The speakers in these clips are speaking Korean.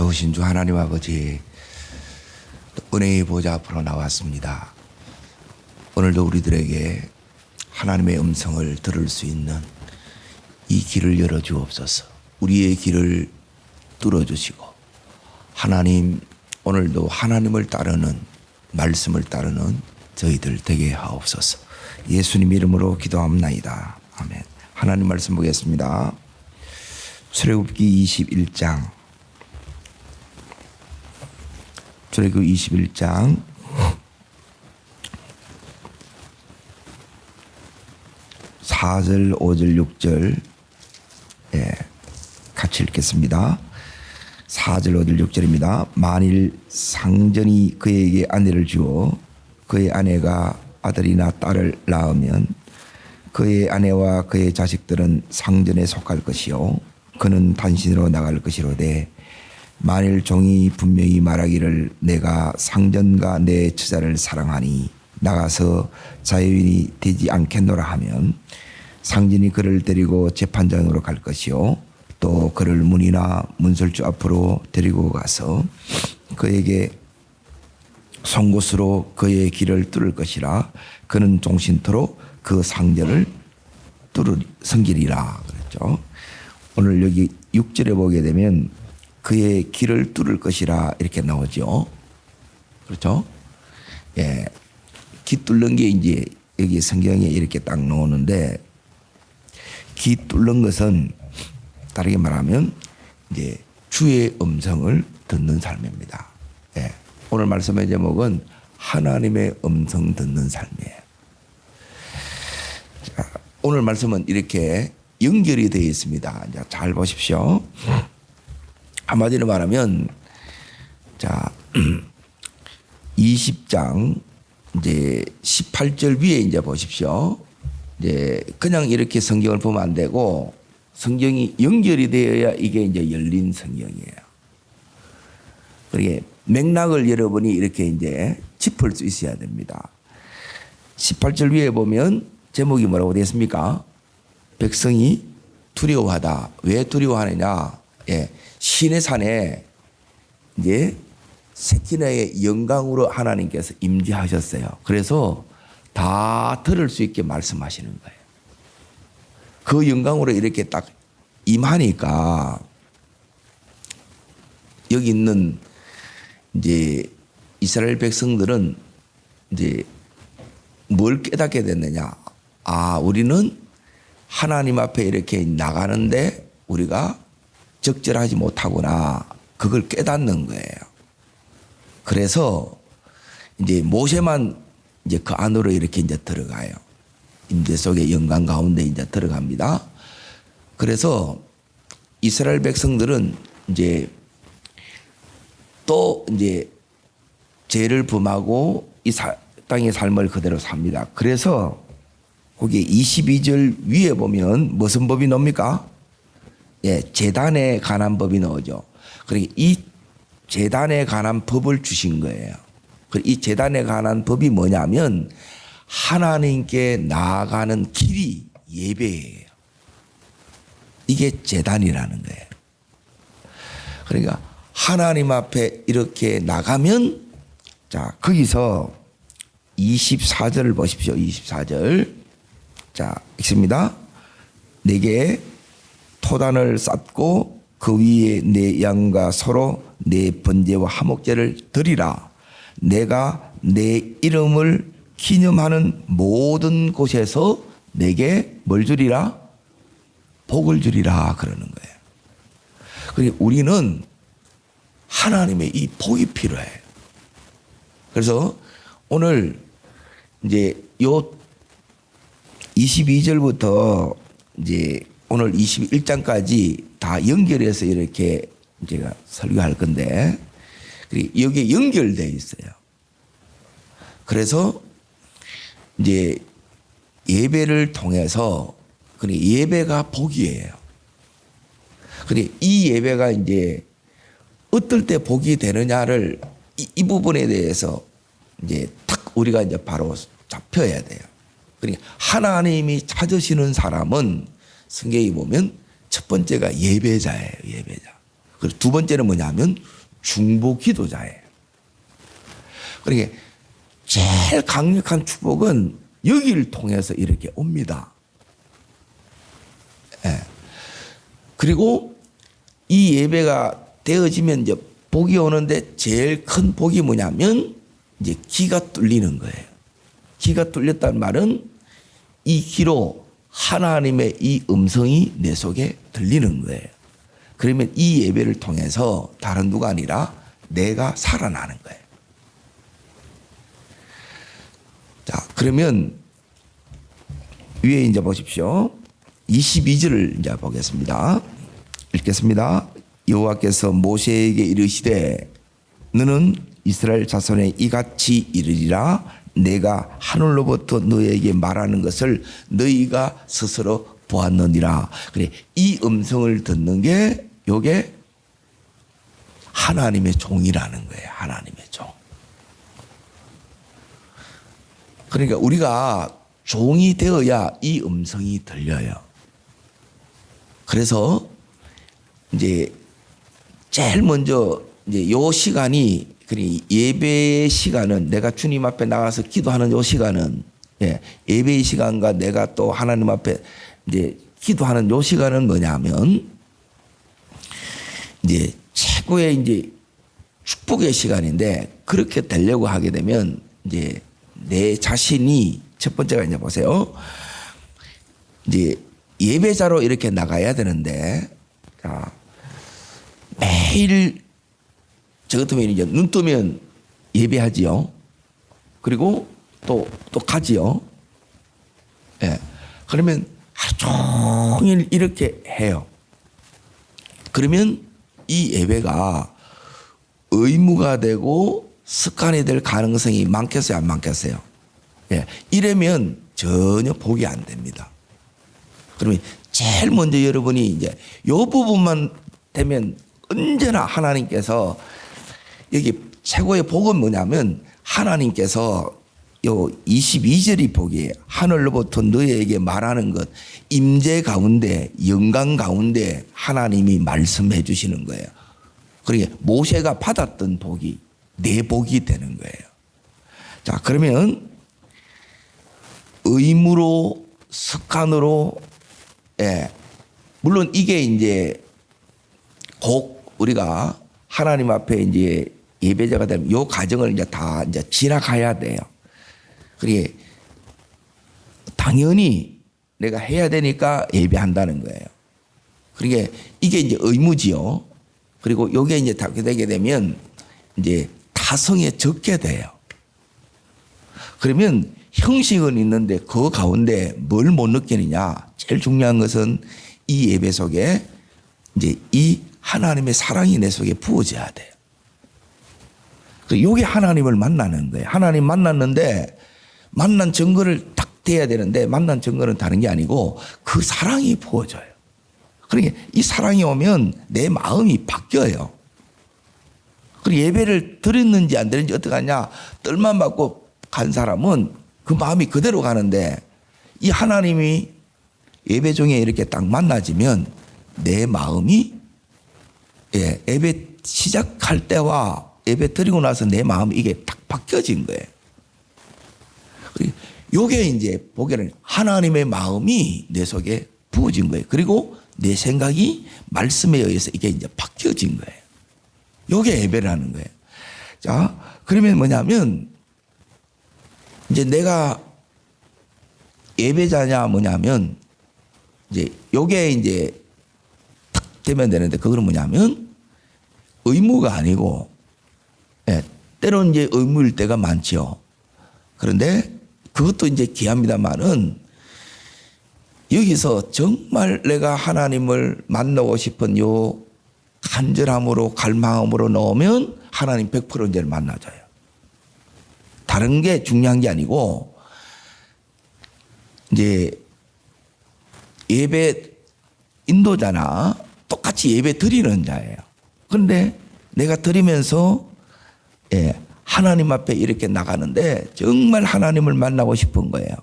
좋으신 주 하나님 아버지, 은혜의 보좌 앞으로 나왔습니다. 오늘도 우리들에게 하나님의 음성을 들을 수 있는 이 길을 열어주옵소서. 우리의 길을 뚫어주시고, 하나님, 오늘도 하나님을 따르는, 말씀을 따르는 저희들 되게 하옵소서. 예수님 이름으로 기도합나이다. 아멘. 하나님 말씀 보겠습니다. 출애굽기 21장. 출애굽기 21장 4절, 5절, 6절 같이 읽겠습니다. 4절, 5절, 6절입니다. 만일 상전이 그에게 아내를 주어 그의 아내가 아들이나 딸을 낳으면 그의 아내와 그의 자식들은 상전에 속할 것이요 그는 단신으로 나갈 것이로되, 만일 종이 분명히 말하기를 내가 상전과 내 처자를 사랑하니 나가서 자유인이 되지 않겠노라 하면 상전이 그를 데리고 재판장으로 갈 것이요 또 그를 문이나 문설주 앞으로 데리고 가서 그에게 송곳으로 그의 길을 뚫을 것이라. 그는 종신토록 그 상전을 섬기리라 그랬죠. 오늘 여기 6절에 보게 되면 그의 길을 뚫을 것이라 이렇게 나오죠. 그렇죠? 예. 기 뚫는 게 이제 여기 성경에 이렇게 딱 나오는데, 기 뚫는 것은 다르게 말하면 이제 주의 음성을 듣는 삶입니다. 예. 오늘 말씀의 제목은 하나님의 음성 듣는 삶이에요. 자, 오늘 말씀은 이렇게 연결이 되어 있습니다. 이제 잘 보십시오. 한마디로 말하면, 자, 20장 이제 18절 위에 이제 보십시오. 이제 그냥 이렇게 성경을 보면 안 되고 성경이 연결이 되어야 이게 이제 열린 성경이에요. 그러게 맥락을 여러분이 이렇게 이제 짚을 수 있어야 됩니다. 18절 위에 보면 제목이 뭐라고 되어 있습니까? 백성이 두려워하다. 왜 두려워하느냐? 예. 시내 산에 이제 세키나의 영광으로 하나님께서 임재하셨어요. 그래서 다 들을 수 있게 말씀하시는 거예요. 그 영광으로 이렇게 딱 임하니까 여기 있는 이제 이스라엘 백성들은 이제 뭘 깨닫게 됐느냐? 아, 우리는 하나님 앞에 이렇게 나가는데 우리가 적절하지 못하구나. 그걸 깨닫는 거예요. 그래서 이제 모세만 이제 그 안으로 이렇게 이제 들어가요. 임재 속의 영광 가운데 이제 들어갑니다. 그래서 이스라엘 백성들은 이제 또 이제 죄를 범하고 이 땅의 삶을 그대로 삽니다. 그래서 거기 22절 위에 보면 무슨 법이 나옵니까? 예, 제단에 관한 법이 나오죠. 그러니까 이 제단에 관한 법을 주신 거예요. 이 제단에 관한 법이 뭐냐면 하나님께 나아가는 길이 예배예요. 이게 제단이라는 거예요. 그러니까 하나님 앞에 이렇게 나가면, 자, 거기서 24절을 보십시오. 24절. 자, 읽습니다. 내게 토단을 쌓고 그 위에 내 양과 서로 내 번제와 화목제를 드리라. 내가 내 이름을 기념하는 모든 곳에서 내게 뭘 주리라? 복을 주리라 그러는 거예요. 그리고 우리는 하나님의 이 복이 필요해. 그래서 오늘 이제 요 22절부터 이제 오늘 21장까지 다 연결해서 이렇게 제가 설교할 건데, 여기에 연결되어 있어요. 그래서 이제 예배를 통해서, 예배가 복이에요. 이 예배가 이제 어떨 때 복이 되느냐를 이 부분에 대해서 이제 딱 우리가 이제 바로 잡혀야 돼요. 그러니까 하나님이 찾으시는 사람은 성경에 보면 첫 번째가 예배자예요. 예배자. 그리고 두 번째는 뭐냐면 중보 기도자예요. 그러니까 제일 강력한 축복은 여기를 통해서 이렇게 옵니다. 예. 그리고 이 예배가 되어지면 이제 복이 오는데 제일 큰 복이 뭐냐면 이제 귀가 뚫리는 거예요. 귀가 뚫렸다는 말은 이 귀로 하나님의 이 음성이 내 속에 들리는 거예요. 그러면 이 예배를 통해서 다른 누가 아니라 내가 살아나는 거예요. 자, 그러면 위에 이제 보십시오. 22절을 이제 보겠습니다. 읽겠습니다. 여호와께서 모세에게 이르시되 너는 이스라엘 자손에 이같이 이르리라 내가 하늘로부터 너에게 말하는 것을 너희가 스스로 보았느니라. 그래, 이 음성을 듣는 게 요게 하나님의 종이라는 거예요. 하나님의 종. 그러니까 우리가 종이 되어야 이 음성이 들려요. 그래서 이제 제일 먼저 이제 요 시간이 예배 시간은 내가 주님 앞에 나가서 기도하는 요 시간은 예배의 시간과 내가 또 하나님 앞에 이제 기도하는 요 시간은 뭐냐면 이제 최고의 이제 축복의 시간인데 그렇게 되려고 하게 되면 이제 내 자신이 첫 번째가 이제 보세요. 이제 예배자로 이렇게 나가야 되는데 자, 매일 저 같으면 이제 눈 뜨면 예배하지요. 그리고 또 가지요. 예. 그러면 하루 종일 이렇게 해요. 그러면 이 예배가 의무가 되고 습관이 될 가능성이 많겠어요, 안 많겠어요? 예. 이러면 전혀 복이 안 됩니다. 그러면 제일 먼저 여러분이 이제 요 부분만 되면 언제나 하나님께서 여기 최고의 복은 뭐냐면 하나님께서 요 22절이 복이에요. 하늘로부터 너희에게 말하는 것 임재 가운데 영광 가운데 하나님이 말씀해 주시는 거예요. 그러니까 모세가 받았던 복이 내 복이 되는 거예요. 자, 그러면 의무로 습관으로 물론 이게 이제 꼭 우리가 하나님 앞에 이제 예배자가 되면 요 과정을 이제 다 이제 지나가야 돼요. 그게 당연히 내가 해야 되니까 예배한다는 거예요. 그러니까 이게 이제 의무지요. 그리고 요게 이제 다 되게 되면 이제 타성에 적게 돼요. 그러면 형식은 있는데 그 가운데 뭘 못 느끼느냐? 제일 중요한 것은 이 예배 속에 이제 이 하나님의 사랑이 내 속에 부어져야 돼요. 요게 하나님을 만나는 거예요. 하나님 만났는데 만난 증거를 딱 돼야 되는데 만난 증거는 다른 게 아니고 그 사랑이 부어져요. 그러니까 이 사랑이 오면 내 마음이 바뀌어요. 그리고 예배를 드렸는지 안 드렸는지 어떻게 하냐? 뜰만 받고 간 사람은 그 마음이 그대로 가는데 이 하나님이 예배 중에 이렇게 딱 만나지면 내 마음이 예배 시작할 때와 예배 드리고 나서 내 마음이 이게 딱 바뀌어진 거예요. 요게 이제 보기에는 하나님의 마음이 내 속에 부어진 거예요. 그리고 내 생각이 말씀에 의해서 이게 이제 바뀌어진 거예요. 요게 예배라는 거예요. 자, 그러면 뭐냐면 이제 내가 예배자냐 뭐냐면 이제 요게 이제 탁 되면 되는데 그거는 뭐냐면 의무가 아니고 때로는 이제 의무일 때가 많지요. 그런데 그것도 이제 귀합니다만은 여기서 정말 내가 하나님을 만나고 싶은 요 간절함으로 갈망함으로 넣으면 하나님 100% 이제 만나줘요. 다른 게 중요한 게 아니고 이제 예배 인도자나 똑같이 예배 드리는 자예요. 그런데 내가 드리면서 하나님 앞에 이렇게 나가는데 정말 하나님을 만나고 싶은 거예요.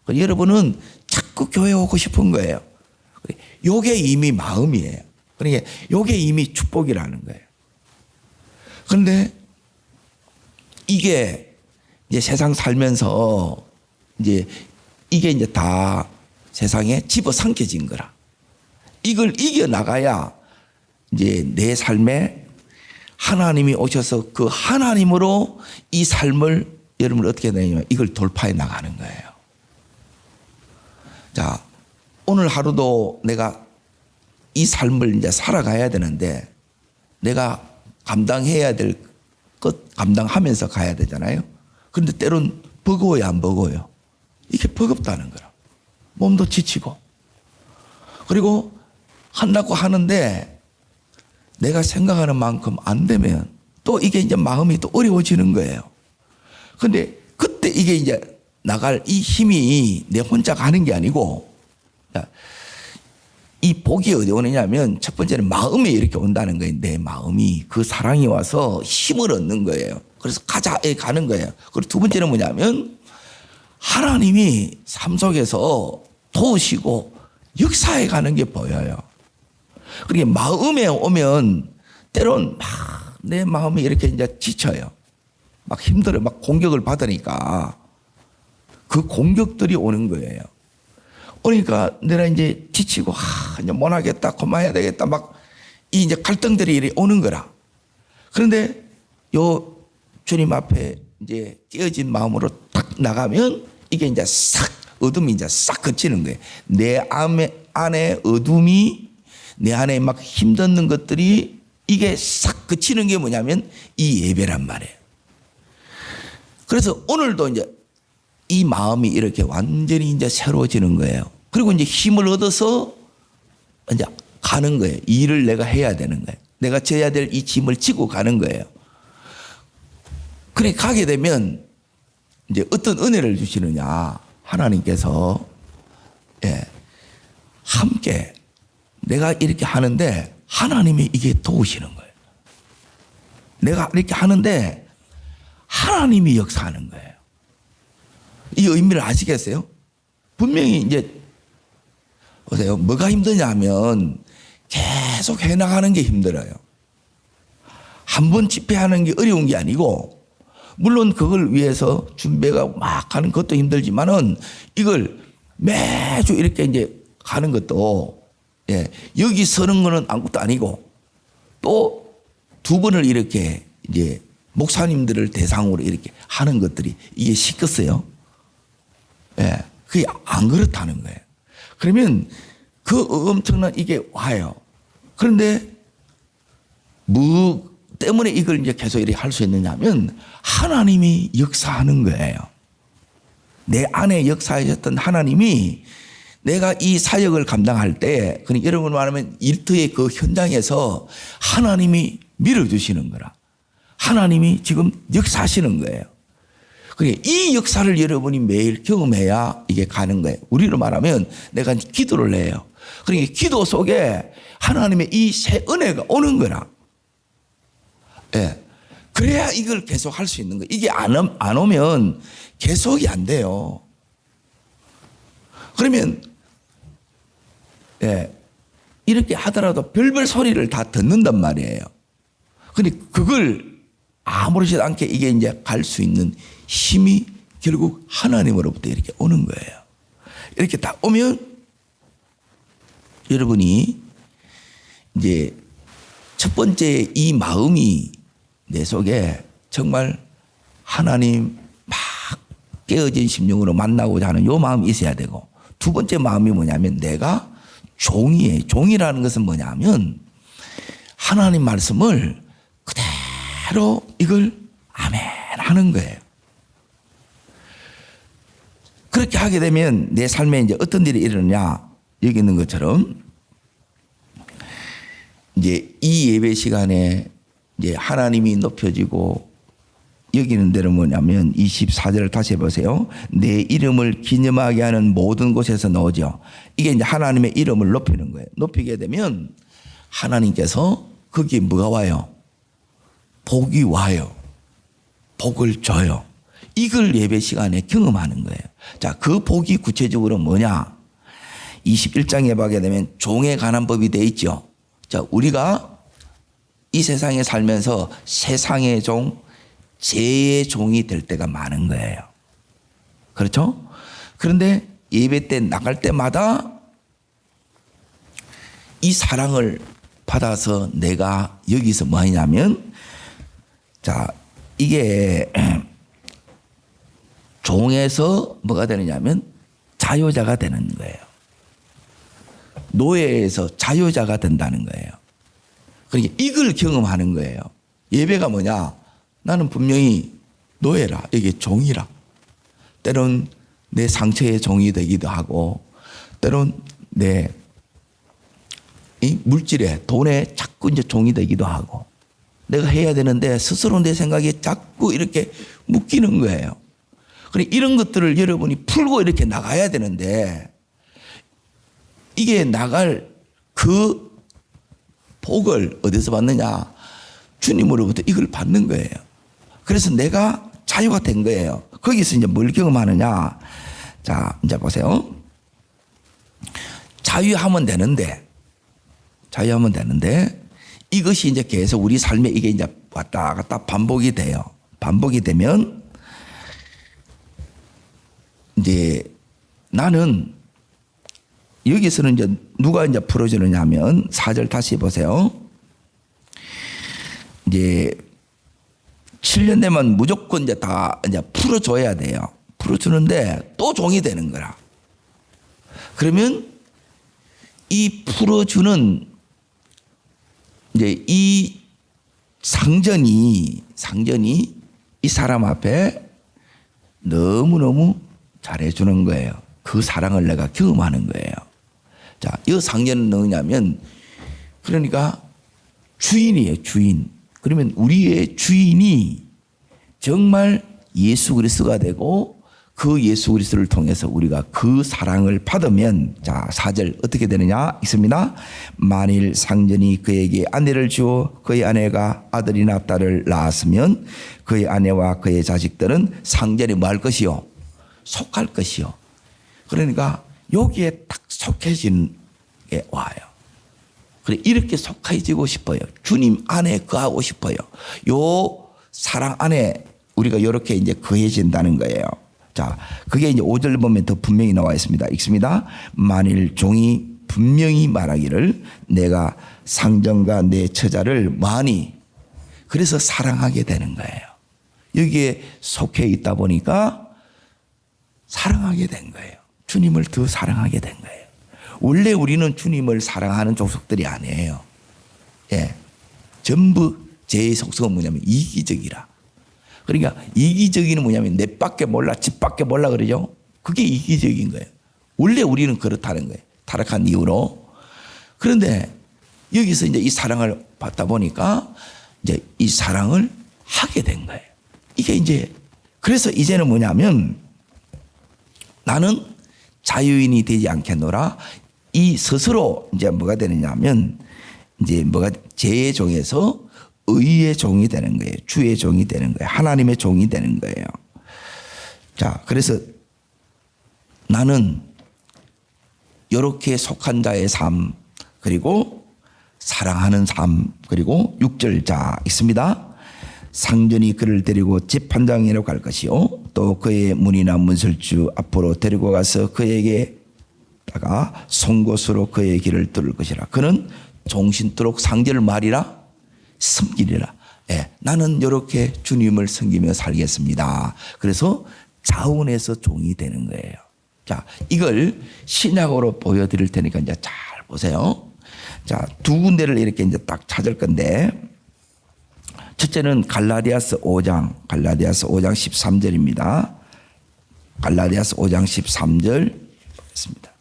여러분은 자꾸 교회 오고 싶은 거예요. 요게 이미 마음이에요. 그러니까 요게 이미 축복이라는 거예요. 그런데 이게 이제 세상 살면서 이제 이게 이제 다 세상에 집어삼켜진 거라. 이걸 이겨나가야 이제 내 삶에 하나님이 오셔서 그 하나님으로 이 삶을 여러분 어떻게 되냐면 이걸 돌파해 나가는 거예요. 자, 오늘 하루도 내가 이 삶을 이제 살아가야 되는데 내가 감당해야 될 것 감당하면서 가야 되잖아요. 그런데 때론 버거워요, 안 버거워요? 이게 버겁다는 거라. 몸도 지치고. 그리고 한다고 하는데 내가 생각하는 만큼 안 되면 또 이게 이제 마음이 또 어려워지는 거예요. 근데 그때 이게 이제 나갈 이 힘이 내 혼자 가는 게 아니고 이 복이 어디 오느냐면 첫 번째는 마음에 이렇게 온다는 거예요. 내 마음이 그 사랑이 와서 힘을 얻는 거예요. 그래서 가자에 가는 거예요. 그리고 두 번째는 뭐냐면 하나님이 삶 속에서 도우시고 역사해 가는 게 보여요. 그러니까 마음에 오면 때론 막 내 마음이 이렇게 이제 지쳐요. 막 힘들어. 막 공격을 받으니까 그 공격들이 오는 거예요. 그러니까 내가 이제 지치고 이제 못 하겠다, 그만해야 되겠다, 막 이 이제 갈등들이 이렇게 오는 거라. 그런데 요 주님 앞에 이제 깨어진 마음으로 딱 나가면 이게 이제 싹 어둠이 이제 싹 그치는 거예요. 내 안에 어둠이 내 안에 막 힘든 것들이 이게 싹 그치는 게 뭐냐면 이 예배란 말이에요. 그래서 오늘도 이제 이 마음이 이렇게 완전히 이제 새로워지는 거예요. 그리고 이제 힘을 얻어서 이제 가는 거예요. 일을 내가 해야 되는 거예요. 내가 져야 될 이 짐을 지고 가는 거예요. 그래 가게 되면 이제 어떤 은혜를 주시느냐. 하나님께서 함께 내가 이렇게 하는데 하나님이 이게 도우시는 거예요. 내가 이렇게 하는데 하나님이 역사하는 거예요. 이 의미를 아시겠어요? 분명히 이제 보세요. 뭐가 힘드냐면 계속 해나가는 게 힘들어요. 한 번 집회하는 게 어려운 게 아니고 물론 그걸 위해서 준비가 막 하는 것도 힘들지만은 이걸 매주 이렇게 이제 가는 것도 여기 서는 거는 아무것도 아니고 또 두 번을 이렇게 이제 목사님들을 대상으로 이렇게 하는 것들이 이게 시켰어요. 그게 안 그렇다는 거예요. 그러면 그 엄청난 이게 와요. 그런데 뭐 때문에 이걸 이제 계속 이렇게 할 수 있느냐면 하나님이 역사하는 거예요. 내 안에 역사하셨던 하나님이 내가 이 사역을 감당할 때, 그러니까 여러분 말하면 일터의 그 현장에서 하나님이 밀어주시는 거라. 하나님이 지금 역사하시는 거예요. 그러니까 이 역사를 여러분이 매일 경험해야 이게 가는 거예요. 우리로 말하면 내가 기도를 해요. 그러니까 기도 속에 하나님의 이 새 은혜가 오는 거라. 그래야 이걸 계속 할 수 있는 거예요. 이게 안 오면 계속이 안 돼요. 그러면 이렇게 하더라도 별별 소리를 다 듣는단 말이에요. 근데 그걸 아무렇지도 않게 이게 이제 갈 수 있는 힘이 결국 하나님으로부터 이렇게 오는 거예요. 이렇게 딱 오면 여러분이 이제 첫 번째 이 마음이 내 속에 정말 하나님 막 깨어진 심령으로 만나고자 하는 요 마음이 있어야 되고, 두 번째 마음이 뭐냐면 내가 종이에요. 종이라는 것은 뭐냐면 하나님 말씀을 그대로 이걸 아멘 하는 거예요. 그렇게 하게 되면 내 삶에 이제 어떤 일이 일어나냐, 여기 있는 것처럼 이제 이 예배 시간에 이제 하나님이 높여지고, 여기 있는 데는 뭐냐면 24절을 다시 해보세요. 내 이름을 기념하게 하는 모든 곳에서 나오죠. 이게 이제 하나님의 이름을 높이는 거예요. 높이게 되면 하나님께서 거기에 뭐가 와요? 복이 와요. 복을 줘요. 이걸 예배 시간에 경험하는 거예요. 자, 그 복이 구체적으로 뭐냐? 21장에 보게 되면 종에 관한 법이 되어 있죠. 자, 우리가 이 세상에 살면서 세상의 종, 죄의 종이 될 때가 많은 거예요. 그렇죠? 그런데 예배 때 나갈 때마다 이 사랑을 받아서 내가 여기서 뭐 하냐면, 자, 이게 종에서 뭐가 되느냐면 자유자가 되는 거예요. 노예에서 자유자가 된다는 거예요. 그러니까 이걸 경험하는 거예요. 예배가 뭐냐? 나는 분명히 노예라, 이게 종이라. 때론 내 상처의 종이 되기도 하고, 때론 내 이 물질에, 돈에 자꾸 이제 종이 되기도 하고, 내가 해야 되는데 스스로 내 생각에 자꾸 이렇게 묶이는 거예요. 그래, 이런 것들을 여러분이 풀고 이렇게 나가야 되는데, 이게 나갈 그 복을 어디서 받느냐? 주님으로부터 이걸 받는 거예요. 그래서 내가 자유가 된 거예요. 거기서 이제 뭘 경험하느냐? 자, 이제 보세요. 자유하면 되는데 이것이 이제 계속 우리 삶에 이게 이제 왔다 갔다 반복이 돼요. 반복이 되면 이제 나는 여기서는 이제 누가 이제 풀어주느냐 하면 4절 다시 보세요. 이제 7년 되면 무조건 이제 다 이제 풀어줘야 돼요. 풀어주는데 또 종이 되는 거라. 그러면 이 풀어주는 이제 이 상전이 이 사람 앞에 너무너무 잘해주는 거예요. 그 사랑을 내가 경험하는 거예요. 자, 이 상전은 누구냐면, 그러니까 주인이에요, 주인. 그러면 우리의 주인이 정말 예수 그리스도가 되고, 그 예수 그리스도를 통해서 우리가 그 사랑을 받으면, 자, 4절 어떻게 되느냐 있습니다. 만일 상전이 그에게 아내를 주어 그의 아내가 아들이나 딸을 낳았으면 그의 아내와 그의 자식들은 상전이 뭐 할 것이요? 속할 것이요. 그러니까 여기에 딱 속해진 게 와요. 그래, 이렇게 속해지고 싶어요. 주님 안에 거하고 싶어요. 요 사랑 안에 우리가 이렇게 이제 거해진다는 거예요. 자, 그게 이제 5절 보면 더 분명히 나와 있습니다. 읽습니다. 만일 종이 분명히 말하기를 내가 상전과 내 처자를 많이, 그래서 사랑하게 되는 거예요. 여기에 속해 있다 보니까 사랑하게 된 거예요. 주님을 더 사랑하게 된 거예요. 원래 우리는 주님을 사랑하는 족속들이 아니에요. 예. 전부 제 속성은 뭐냐면 이기적이라. 그러니까 이기적이는 뭐냐면 내 밖에 몰라, 집 밖에 몰라 그러죠. 그게 이기적인 거예요. 원래 우리는 그렇다는 거예요. 타락한 이후로. 그런데 여기서 이제 이 사랑을 받다 보니까 이제 이 사랑을 하게 된 거예요. 이게 이제, 그래서 이제는 뭐냐면 나는 자유인이 되지 않겠노라. 이 스스로 이제 뭐가 되느냐면 이제 뭐가 죄의 종에서 의의 종이 되는 거예요. 주의 종이 되는 거예요. 하나님의 종이 되는 거예요. 자, 그래서 나는 이렇게 속한 자의 삶, 그리고 사랑하는 삶, 그리고 6절 자 있습니다. 상전이 그를 데리고 재판장이라고 갈 것이요, 또 그의 문이나 문설주 앞으로 데리고 가서 그에게다가 송곳으로 그의 길을 뚫을 것이라. 그는 종신토록 상전을 말이라 섬기리라. 예, 나는 이렇게 주님을 섬기며 살겠습니다. 그래서 자원해서 종이 되는 거예요. 자, 이걸 신약으로 보여드릴 테니까 이제 잘 보세요. 자, 두 군데를 이렇게 이제 딱 찾을 건데, 첫째는 갈라디아서 5장 13절입니다. 갈라디아서 5장 13절 보겠습니다.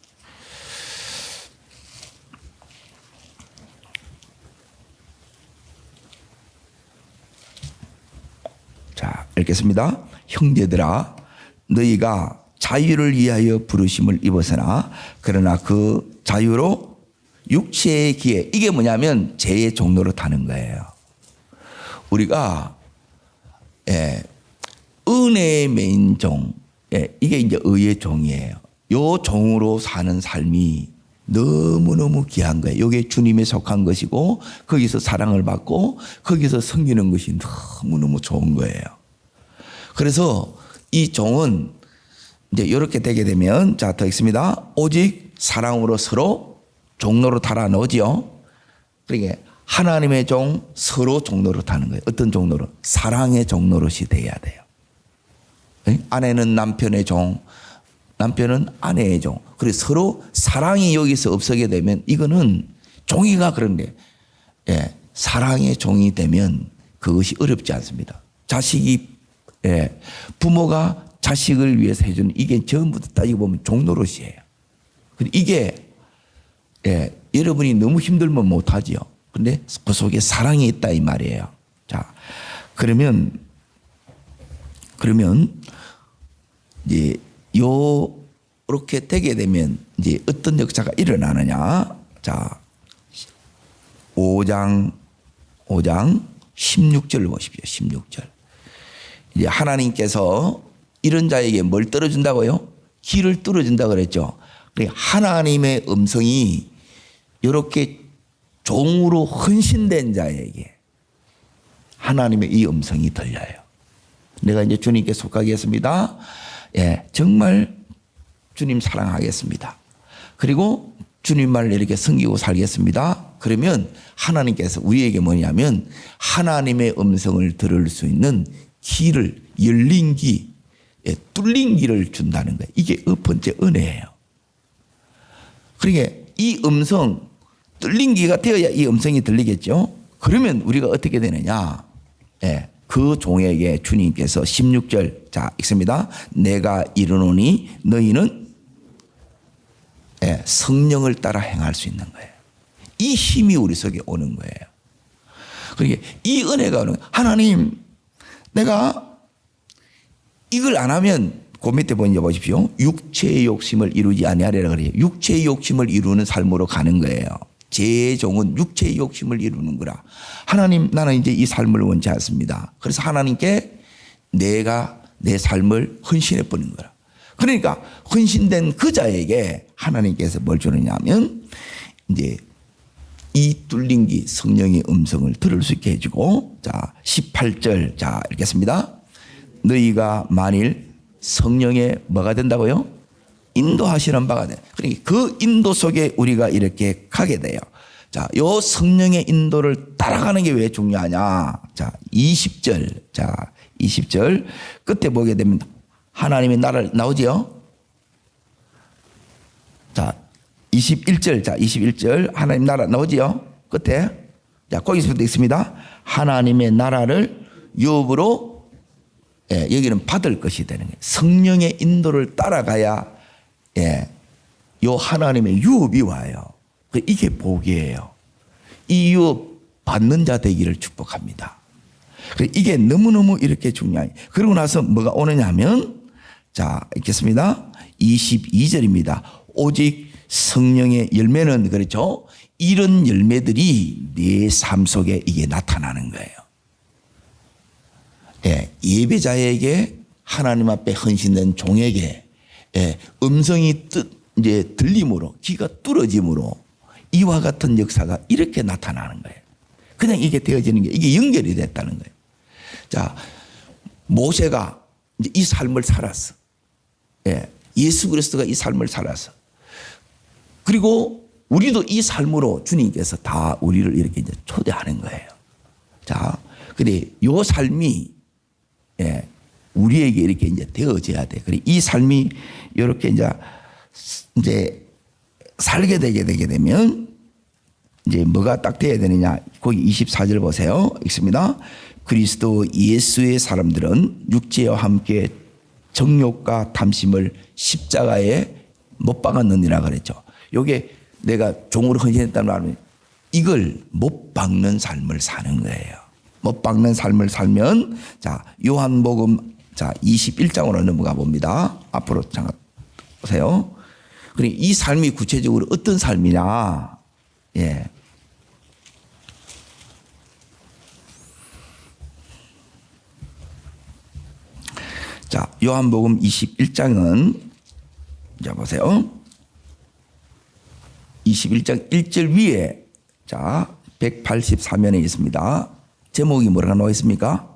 자, 읽겠습니다. 형제들아, 너희가 자유를 위하여 부르심을 입었으나 그러나 그 자유로 육체의 기회, 이게 뭐냐면 죄의 종로로 타는 거예요. 우리가 은혜의 메인 종, 이게 이제 의의 종이에요. 요 종으로 사는 삶이 너무너무 귀한 거예요. 이게 주님에 속한 것이고 거기서 사랑을 받고 거기서 섬기는 것이 너무너무 좋은 거예요. 그래서 이 종은 이제 이렇게 되게 되면 자, 더 있습니다. 오직 사랑으로 서로 종로로 달아놓지요. 그러니까 하나님의 종 서로 종로로 타는 거예요. 어떤 종로로? 사랑의 종로릇이 돼야 돼요. 아내는 남편의 종, 남편은 아내의 종. 그래서 서로 사랑이 여기서 없어게 되면 이거는 종이가 그런데 사랑의 종이 되면 그것이 어렵지 않습니다. 자식이 부모가 자식을 위해서 해주는 이게 전부 다 따지고 보면 종노릇이에요. 이게 여러분이 너무 힘들면 못하지요. 근데 그 속에 사랑이 있다 이 말이에요. 자, 그러면 이제 요렇게 되게 되면 이제 어떤 역사가 일어나느냐? 자, 5장 16절을 보십시오. 16절. 이제 하나님께서 이런 자에게 뭘 떨어준다고요? 길을 뚫어준다 그랬죠. 그러니까 하나님의 음성이 이렇게 종으로 헌신된 자에게 하나님의 이 음성이 들려요. 내가 이제 주님께 속하겠습니다. 정말 주님 사랑하겠습니다. 그리고 주님만을 이렇게 섬기고 살겠습니다. 그러면 하나님께서 우리에게 뭐냐면 하나님의 음성을 들을 수 있는 길을 열린 길, 뚫린 길을 준다는 거예요. 이게 첫 번째 은혜예요. 그러니까 이 음성, 뚫린 귀가 되어야 이 음성이 들리겠죠. 그러면 우리가 어떻게 되느냐? 그 종에게 주님께서 16절 자 읽습니다. 내가 이르노니 너희는 성령을 따라 행할 수 있는 거예요. 이 힘이 우리 속에 오는 거예요. 그러니까 이 은혜가 오는 거예요. 하나님, 내가 이걸 안 하면 그 밑에 보십시오. 육체의 욕심을 이루지 아니하리라 그래요. 육체의 욕심을 이루는 삶으로 가는 거예요. 제 종은 육체의 욕심을 이루는 거라. 하나님, 나는 이제 이 삶을 원치 않습니다. 그래서 하나님께 내가 내 삶을 헌신해 버리는 거라. 그러니까 헌신된 그 자에게 하나님께서 뭘 주느냐 하면 이제 이 뚫린 귀 성령의 음성을 들을 수 있게 해주고 자 18절 자 읽겠습니다. 너희가 만일 성령의 뭐가 된다고요? 인도하시는 바가 돼. 그러니까 그 인도 속에 우리가 이렇게 가게 돼요. 자, 요 성령의 인도를 따라가는 게 왜 중요하냐? 자, 20절. 자, 20절. 끝에 보게 되면 하나님의 나라를 나오지요? 자, 21절. 자, 21절. 하나님 나라 나오지요? 끝에. 자, 거기서부터 있습니다. 하나님의 나라를 유업으로 여기는 받을 것이 되는 거예요. 성령의 인도를 따라가야 요 하나님의 유업이 와요. 이게 복이에요. 이 유업 받는 자 되기를 축복합니다. 이게 너무너무 이렇게 중요해요. 그러고 나서 뭐가 오느냐 하면 자 읽겠습니다. 22절입니다. 오직 성령의 열매는 그렇죠. 이런 열매들이 내 삶 속에 이게 나타나는 거예요. 예배자에게 하나님 앞에 헌신된 종에게 음성이 이제 들림으로 귀가 뚫어짐으로 이와 같은 역사가 이렇게 나타나는 거예요. 그냥 이게 되어지는 게 이게 연결이 됐다는 거예요. 자, 모세가 이제 이 삶을 살았어. 예수 그리스도가 이 삶을 살았어. 그리고 우리도 이 삶으로 주님께서 다 우리를 이렇게 이제 초대하는 거예요. 자, 근데 요 삶이 우리에게 이렇게 이제 되어져야 돼. 그래 이 삶이 이렇게 이제 살게 되게 되면 이제 뭐가 딱 돼야 되느냐? 거기 24절 보세요. 읽습니다. 그리스도 예수의 사람들은 육체와 함께 정욕과 탐심을 십자가에 못 박았느니라 그랬죠. 요게 내가 종으로 헌신했다는 말은 이걸 못 박는 삶을 사는 거예요. 못 박는 삶을 살면 자 요한복음 자 21장으로 넘어가 봅니다. 앞으로 잠깐 보세요. 그러니까 이 삶이 구체적으로 어떤 삶이냐? 자 요한복음 21장은 자 보세요. 21장 1절 위에 자 184면에 있습니다. 제목이 뭐라고 나와 있습니까?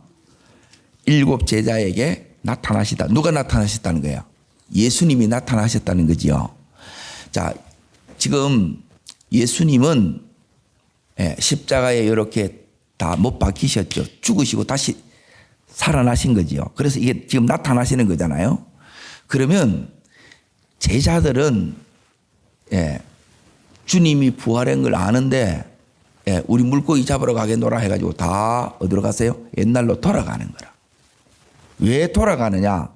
7 제자에게 나타나시다. 누가 나타나셨다는 거예요? 예수님이 나타나셨다는 거지요. 자, 지금 예수님은 십자가에 이렇게 다 못 박히셨죠. 죽으시고 다시 살아나신 거지요. 그래서 이게 지금 나타나시는 거잖아요. 그러면 제자들은 주님이 부활한 걸 아는데 우리 물고기 잡으러 가겠노라 해가지고 다 어디로 갔어요? 옛날로 돌아가는 거라. 왜 돌아가느냐?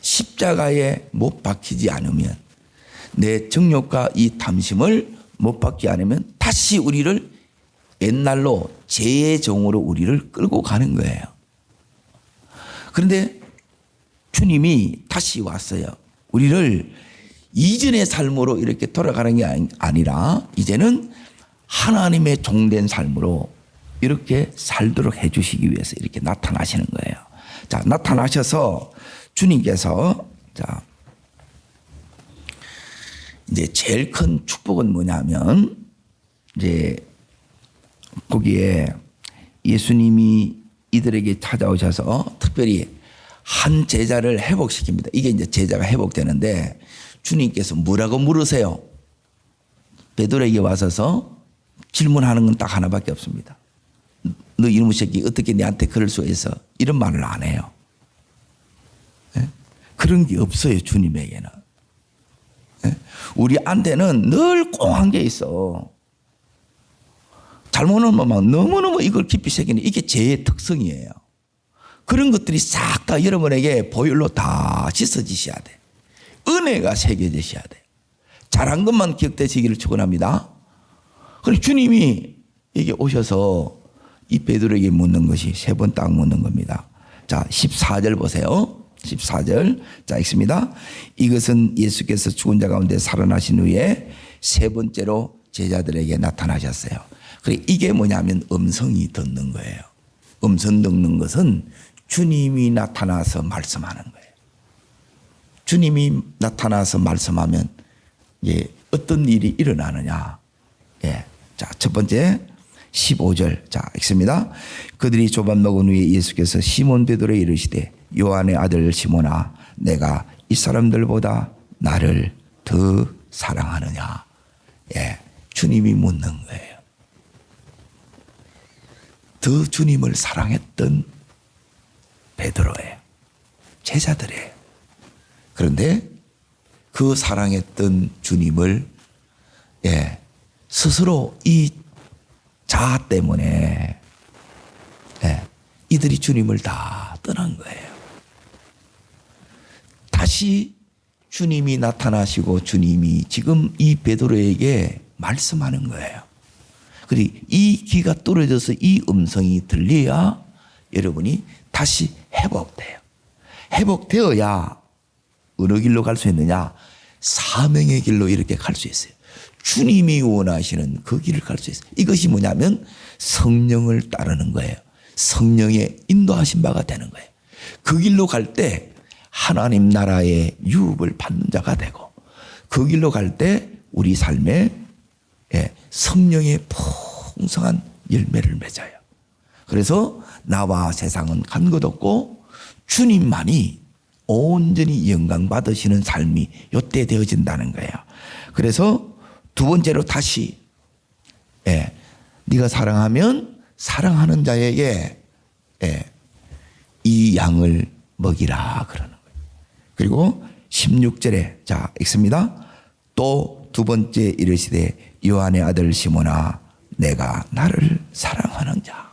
십자가에 못 박히지 않으면 내 정욕과 이 탐심을 못 박지 않으면 다시 우리를 옛날로 죄의 종으로 우리를 끌고 가는 거예요. 그런데 주님이 다시 왔어요. 우리를 이전의 삶으로 이렇게 돌아가는 게 아니라 이제는 하나님의 종된 삶으로 이렇게 살도록 해 주시기 위해서 이렇게 나타나시는 거예요. 자, 나타나셔서 주님께서 자, 이제 제일 큰 축복은 뭐냐면 이제 거기에 예수님이 이들에게 찾아오셔서 특별히 한 제자를 회복시킵니다. 이게 이제 제자가 회복되는데 주님께서 뭐라고 물으세요? 베드로에게 와서서 질문하는 건 딱 하나밖에 없습니다. 너 이놈의 새끼 어떻게 내한테 그럴 수가 있어? 이런 말을 안 해요. 그런 게 없어요. 주님에게는. 우리한테는 늘 꽁한 게 있어. 잘못하면 막 너무너무 이걸 깊이 새기는 이게 죄의 특성이에요. 그런 것들이 싹 다 여러분에게 보혈로 다 씻어지셔야 돼. 은혜가 새겨지셔야 돼. 잘한 것만 기억되시기를 축원합니다. 그럼 주님이 여기 오셔서 이 베드로에게 묻는 것이 세 번 딱 묻는 겁니다. 자, 14절 보세요. 14절. 자, 읽습니다. 이것은 예수께서 죽은 자 가운데 살아나신 후에 세 번째로 제자들에게 나타나셨어요. 그래, 이게 뭐냐면 음성이 듣는 거예요. 음성 듣는 것은 주님이 나타나서 말씀하는 거예요. 주님이 나타나서 말씀하면 어떤 일이 일어나느냐. 자, 첫 번째 15절. 자, 읽습니다. 그들이 조밥 먹은 후에 예수께서 시몬 베드로에 이르시되 요한의 아들 시몬아 내가 이 사람들보다 나를 더 사랑하느냐. 주님이 묻는 거예요. 더 주님을 사랑했던 베드로예요. 제자들이에요. 그런데 그 사랑했던 주님을 스스로 이 자아 때문에 이들이 주님을 다 떠난 거예요. 다시 주님이 나타나시고 주님이 지금 이 베드로에게 말씀하는 거예요. 그리고 이 귀가 뚫어져서 이 음성이 들려야 여러분이 다시 회복돼요. 회복되어야 어느 길로 갈 수 있느냐? 사명의 길로 이렇게 갈 수 있어요. 주님이 원하시는 그 길을 갈 수 있어요. 이것이 뭐냐면 성령을 따르는 거예요. 성령의 인도하신 바가 되는 거예요. 그 길로 갈 때 하나님 나라의 유업을 받는 자가 되고 그 길로 갈 때 우리 삶에 성령의 풍성한 열매를 맺어요. 그래서 나와 세상은 간 것 없고 주님만이 온전히 영광 받으시는 삶이 이때 되어진다는 거예요. 그래서 두 번째로 다시 네가 사랑하면 사랑하는 자에게 이 양을 먹이라 그러는 거예요. 그리고 16절에 자 읽습니다. 또 두 번째 이르시되 요한의 아들 시몬아 내가 나를 사랑하는 자.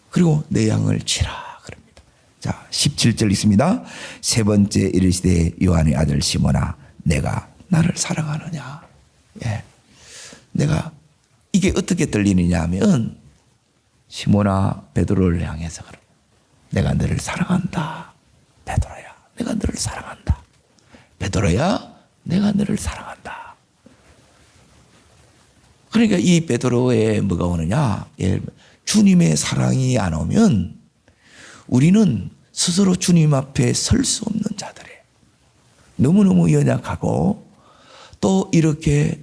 그리고 내 양을 치라 그럽니다. 자 17절 있습니다. 세 번째 이르시되 요한의 아들 시몬아 내가 나를 사랑하느냐. 내가 이게 어떻게 들리느냐 하면 시몬아 베드로를 향해서 그래. 내가 너를 사랑한다. 베드로야 내가 너를 사랑한다. 베드로야 내가 너를 사랑한다. 그러니까 이 베드로에 뭐가 오느냐. 주님의 사랑이 안 오면 우리는 스스로 주님 앞에 설 수 없는 자들이에요. 너무너무 연약하고 또 이렇게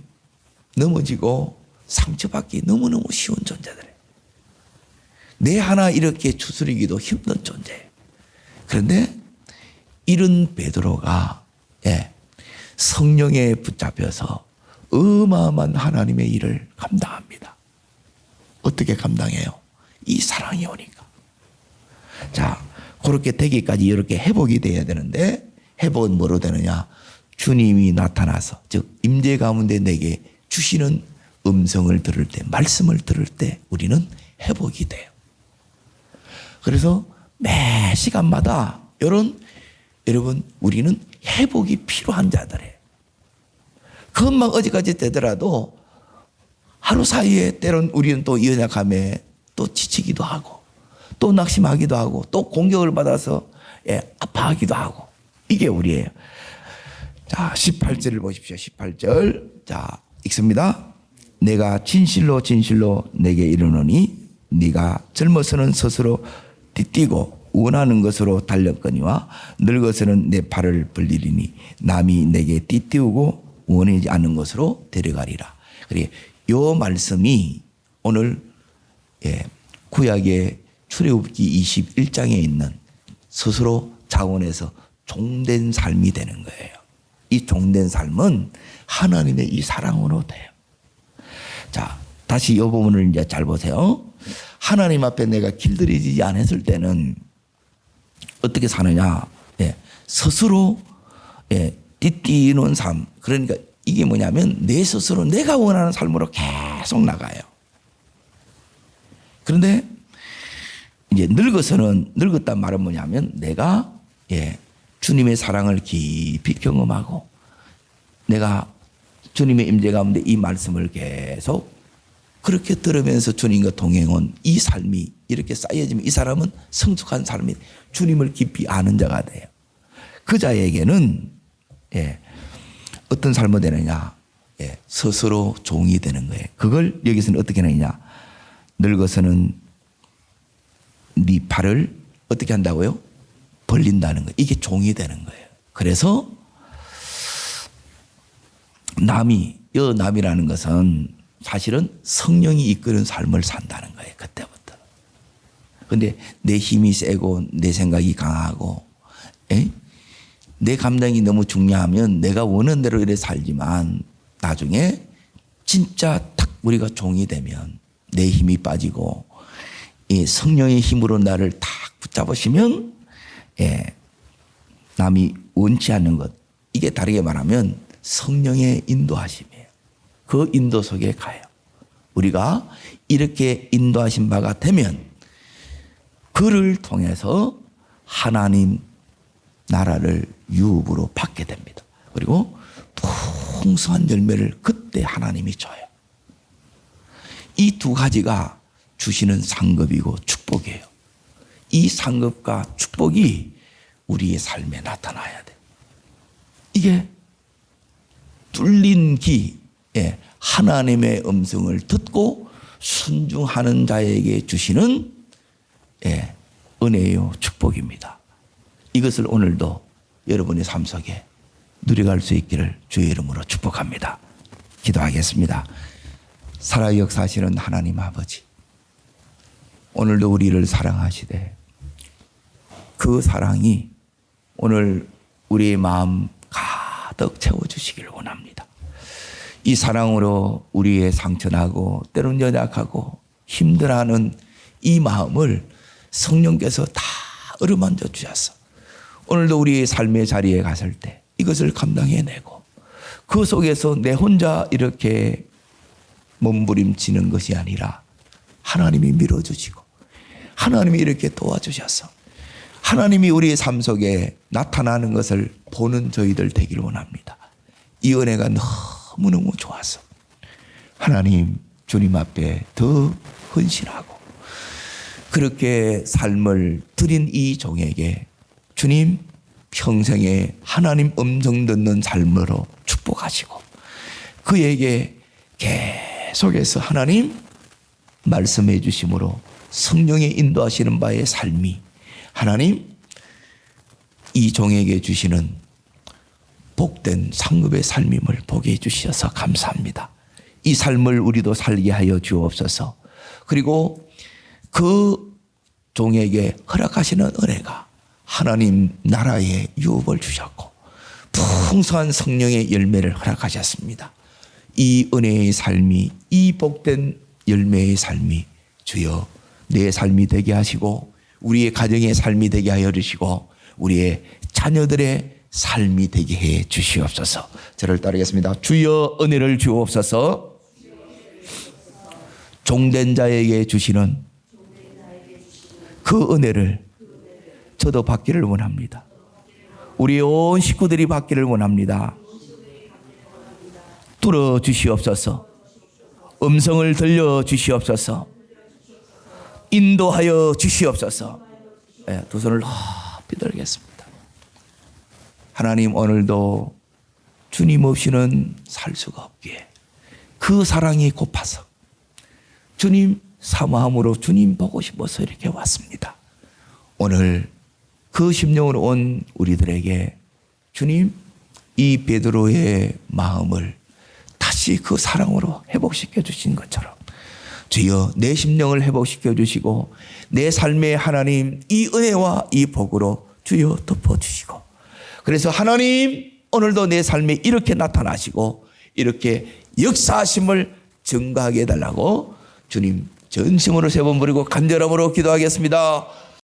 넘어지고 상처받기 너무너무 쉬운 존재들. 내 하나 이렇게 추스리기도 힘든 존재. 그런데 이런 베드로가 성령에 붙잡혀서 어마어마한 하나님의 일을 감당합니다. 어떻게 감당해요? 이 사랑이 오니까. 자, 그렇게 되기까지 이렇게 회복이 돼야 되는데, 회복은 뭐로 되느냐? 주님이 나타나서, 즉 임재 가운데 내게 주시는 음성을 들을 때, 말씀을 들을 때 우리는 회복이 돼요. 그래서 매 시간마다 여러분 우리는 회복이 필요한 자들이에요. 그것만 어디까지 되더라도 하루 사이에 때론 우리는 또 연약함에 또 지치기도 하고 또 낙심하기도 하고 또 공격을 받아서 아파하기도 하고, 이게 우리예요. 자, 18절을 보십시오. 18절. 자, 읽습니다. 내가 진실로 진실로 내게 이르노니 네가 젊어서는 스스로 띠뛰고 원하는 것으로 달렸거니와 늙어서는 내 팔을 벌리리니 남이 내게 띠띠우고 원하지 않는 것으로 데려가리라. 그래, 요 말씀이 오늘 구약의 출애굽기 21장에 있는 스스로 자원해서 종된 삶이 되는 거예요. 이 종된 삶은 하나님의 이 사랑으로 돼요. 자, 다시 이 부분을 이제 잘 보세요. 하나님 앞에 내가 길들여지지 않았을 때는 어떻게 사느냐? 스스로 띠뛰는 삶. 그러니까 이게 뭐냐면 내 스스로 내가 원하는 삶으로 계속 나가요. 그런데 이제 늙었단 말은 뭐냐면 내가 주님의 사랑을 깊이 경험하고 내가 주님의 임재 가운데 이 말씀을 계속 그렇게 들으면서 주님과 동행한 이 삶이 이렇게 쌓여지면 이 사람은 성숙한 삶이 주님을 깊이 아는 자가 돼요. 그 자에게는 어떤 삶이 되느냐? 스스로 종이 되는 거예요. 그걸 여기서는 어떻게 하느냐? 늙어서는 네 팔을 어떻게 한다고요? 벌린다는 거예요. 이게 종이 되는 거예요. 그래서 남이라는 것은 사실은 성령이 이끄는 삶을 산다는 거예요. 그때부터. 그런데 내 힘이 세고 내 생각이 강하고 내 감정이 너무 중요하면 내가 원하는 대로 이렇게 살지만 나중에 진짜 딱 우리가 종이 되면 내 힘이 빠지고 이 성령의 힘으로 나를 딱 붙잡으시면 남이 원치 않는 것, 이게 다르게 말하면 성령의 인도하심이에요. 그 인도 속에 가요. 우리가 이렇게 인도하신 바가 되면 그를 통해서 하나님 나라를 유업으로 받게 됩니다. 그리고 풍성한 열매를 그때 하나님이 줘요. 이 두 가지가 주시는 상급이고 축복이에요. 이 상급과 축복이 우리의 삶에 나타나야 돼요. 이게 뚫린 귀, 하나님의 음성을 듣고 순종하는 자에게 주시는 은혜요 축복입니다. 이것을 오늘도 여러분의 삶 속에 누려갈 수 있기를 주의 이름으로 축복합니다. 기도하겠습니다. 살아 역사하시는 하나님 아버지, 오늘도 우리를 사랑하시되 그 사랑이 오늘 우리의 마음 가득 채워주시기를 원합니다. 이 사랑으로 우리의 상처나고 때론 연약하고 힘들어하는 이 마음을 성령께서 다 어루만져 주셔서 오늘도 우리의 삶의 자리에 갔을 때 이것을 감당해내고 그 속에서 내 혼자 이렇게 몸부림치는 것이 아니라 하나님이 밀어주시고 하나님이 이렇게 도와주셔서 하나님이 우리의 삶 속에 나타나는 것을 보는 저희들 되기를 원합니다. 이 은혜가 너무너무 좋아서 하나님 주님 앞에 더 헌신하고 그렇게 삶을 드린 이 종에게 주님 평생에 하나님 음성 듣는 삶으로 축복하시고 그에게 계속해서 하나님 말씀해 주심으로 성령의 인도하시는 바의 삶이 하나님 이 종에게 주시는 복된 상급의 삶임을 보게 해주셔서 감사합니다. 이 삶을 우리도 살게 하여 주옵소서. 그리고 그 종에게 허락하시는 은혜가 하나님 나라의 유업을 주셨고 풍성한 성령의 열매를 허락하셨습니다. 이 은혜의 삶이, 이 복된 열매의 삶이 주여 내 삶이 되게 하시고 우리의 가정의 삶이 되게 하여 주시고 우리의 자녀들의 삶이 되게 해 주시옵소서. 저를 따르겠습니다. 주여 은혜를 주옵소서. 종된 자에게 주시는 그 은혜를 저도 받기를 원합니다. 우리 온 식구들이 받기를 원합니다. 뚫어 주시옵소서. 음성을 들려 주시옵소서. 인도하여 주시옵소서. 네, 두 손을 높이 들겠습니다. 하나님, 오늘도 주님 없이는 살 수가 없기에 그 사랑이 고파서 주님 사모함으로 주님 보고 싶어서 이렇게 왔습니다. 오늘 그 심령으로 온 우리들에게 주님 이 베드로의 마음을 다시 그 사랑으로 회복시켜 주신 것처럼 주여 내 심령을 회복시켜 주시고 내 삶에 하나님 이 은혜와 이 복으로 주여 덮어주시고, 그래서 하나님 오늘도 내 삶에 이렇게 나타나시고 이렇게 역사하심을 증거하게 해달라고 주님 전심으로 세 번 부르고 간절함으로 기도하겠습니다.